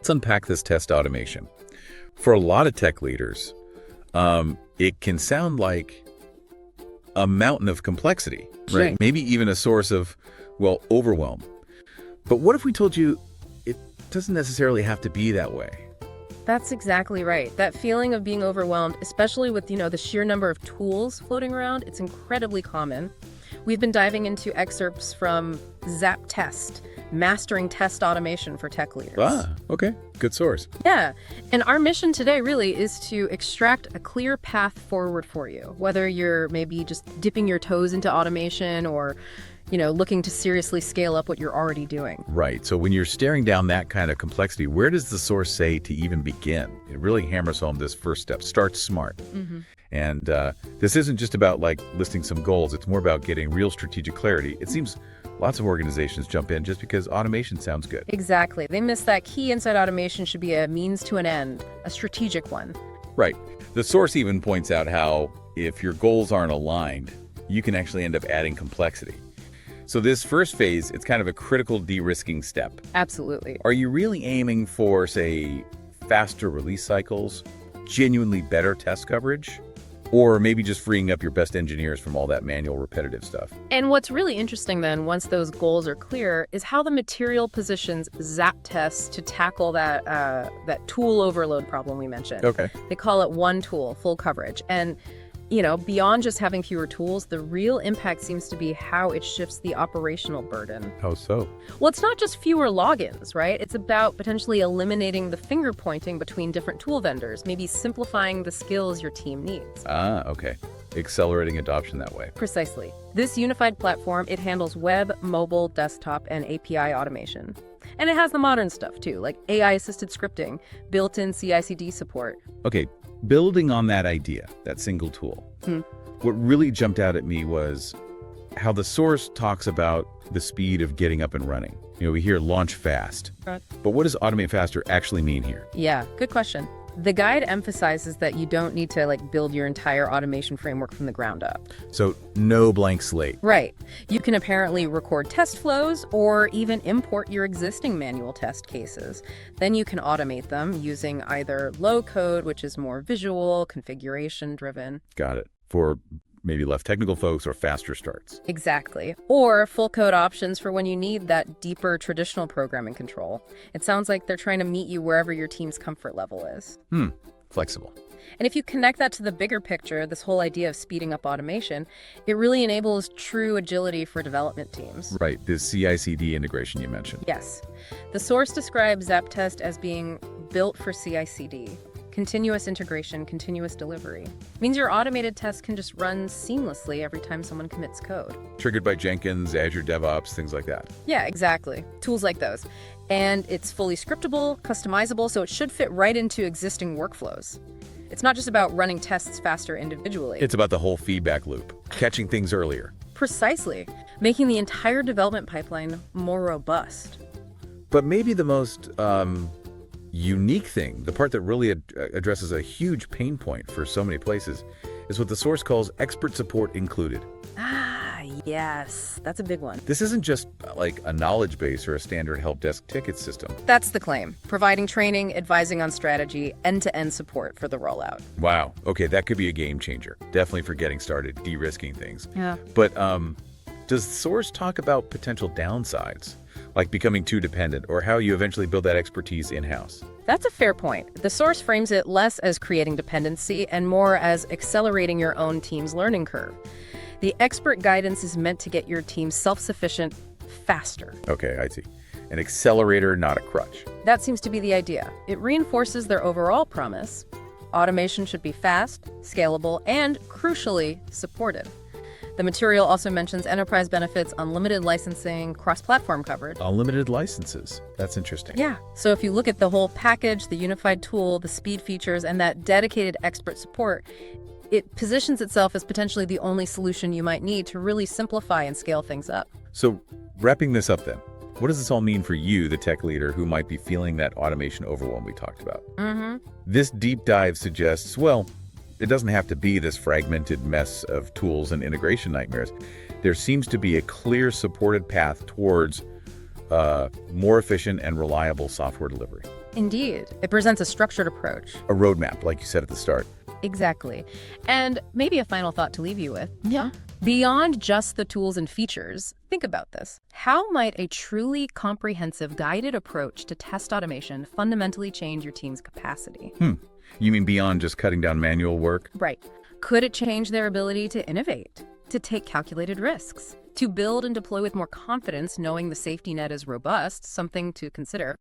Let's unpack this test automation. For a lot of tech leaders, it can sound like a mountain of complexity, right? Sure. Maybe even a source of, well, overwhelm. But what if we told you it doesn't necessarily have to be that way? That's exactly right. That feeling of being overwhelmed, especially with, the sheer number of tools floating around, it's incredibly common. We've been diving into excerpts from ZAPTEST, Mastering Test Automation for Tech Leaders. Ah, okay. Good source. Yeah. And our mission today really is to extract a clear path forward for you, whether you're maybe just dipping your toes into automation or, looking to seriously scale up what you're already doing. Right. So when you're staring down that kind of complexity, where does the source say to even begin? It really hammers home this first step. Start smart. Mm-hmm. And this isn't just about listing some goals. It's more about getting real strategic clarity. It seems lots of organizations jump in just because automation sounds good. Exactly. They miss that key inside automation should be a means to an end, a strategic one. Right. The source even points out how if your goals aren't aligned, you can actually end up adding complexity. So this first phase, it's kind of a critical de-risking step. Absolutely. Are you really aiming for, say, faster release cycles, genuinely better test coverage, or maybe just freeing up your best engineers from all that manual repetitive stuff? And what's really interesting then, once those goals are clear, is how the material positions ZAPTEST to tackle that tool overload problem we mentioned. Okay. They call it one tool, full coverage. And beyond just having fewer tools, the real impact seems to be how it shifts the operational burden. How so? Well, it's not just fewer logins, right? It's about potentially eliminating the finger pointing between different tool vendors, maybe simplifying the skills your team needs. Ah, okay. Accelerating adoption that way. Precisely. This unified platform, it handles web, mobile, desktop, and API automation. And it has the modern stuff too, like AI-assisted scripting, built-in CI/CD support. Okay, building on that idea, that single tool, what really jumped out at me was how the source talks about the speed of getting up and running. We hear launch fast, Right. but what does automate faster actually mean here? Yeah, good question. The guide emphasizes that you don't need to build your entire automation framework from the ground up. So no blank slate. Right. You can apparently record test flows or even import your existing manual test cases. Then you can automate them using either low code, which is more visual, configuration driven. Got it. For maybe less technical folks or faster starts. Exactly. Or full code options for when you need that deeper traditional programming control. It sounds like they're trying to meet you wherever your team's comfort level is. Flexible. And if you connect that to the bigger picture, this whole idea of speeding up automation, it really enables true agility for development teams. Right, this CI/CD integration you mentioned. Yes. The source describes ZAPTEST as being built for CI/CD. Continuous integration, continuous delivery. Means your automated tests can just run seamlessly every time someone commits code. Triggered by Jenkins, Azure DevOps, things like that. Yeah, exactly. Tools like those. And it's fully scriptable, customizable, so it should fit right into existing workflows. It's not just about running tests faster individually. It's about the whole feedback loop, catching things earlier. Precisely. Making the entire development pipeline more robust. But maybe the most unique thing, the part that really addresses a huge pain point for so many places, is what the source calls expert support included. Ah, yes. That's a big one. This isn't just like a knowledge base or a standard help desk ticket system. That's the claim. Providing training, advising on strategy, end-to-end support for the rollout. Wow. Okay, that could be a game changer. Definitely for getting started, de-risking things. Yeah. But does the source talk about potential downsides, like becoming too dependent, or how you eventually build that expertise in-house? That's a fair point. The source frames it less as creating dependency and more as accelerating your own team's learning curve. The expert guidance is meant to get your team self-sufficient faster. Okay, I see. An accelerator, not a crutch. That seems to be the idea. It reinforces their overall promise. Automation should be fast, scalable, and, crucially, supported. The material also mentions enterprise benefits, unlimited licensing, cross-platform coverage. Unlimited licenses. That's interesting. Yeah. So if you look at the whole package, the unified tool, the speed features, and that dedicated expert support, it positions itself as potentially the only solution you might need to really simplify and scale things up. So wrapping this up then, what does this all mean for you, the tech leader, who might be feeling that automation overwhelm we talked about? This deep dive suggests, well, it doesn't have to be this fragmented mess of tools and integration nightmares. There seems to be a clear supported path towards more efficient and reliable software delivery. Indeed, it presents a structured approach. A roadmap, like you said at the start. Exactly. And maybe a final thought to leave you with. Yeah. Beyond just the tools and features, think about this. How might a truly comprehensive guided approach to test automation fundamentally change your team's capacity? You mean beyond just cutting down manual work? Right. Could it change their ability to innovate, to take calculated risks, to build and deploy with more confidence, knowing the safety net is robust, something to consider?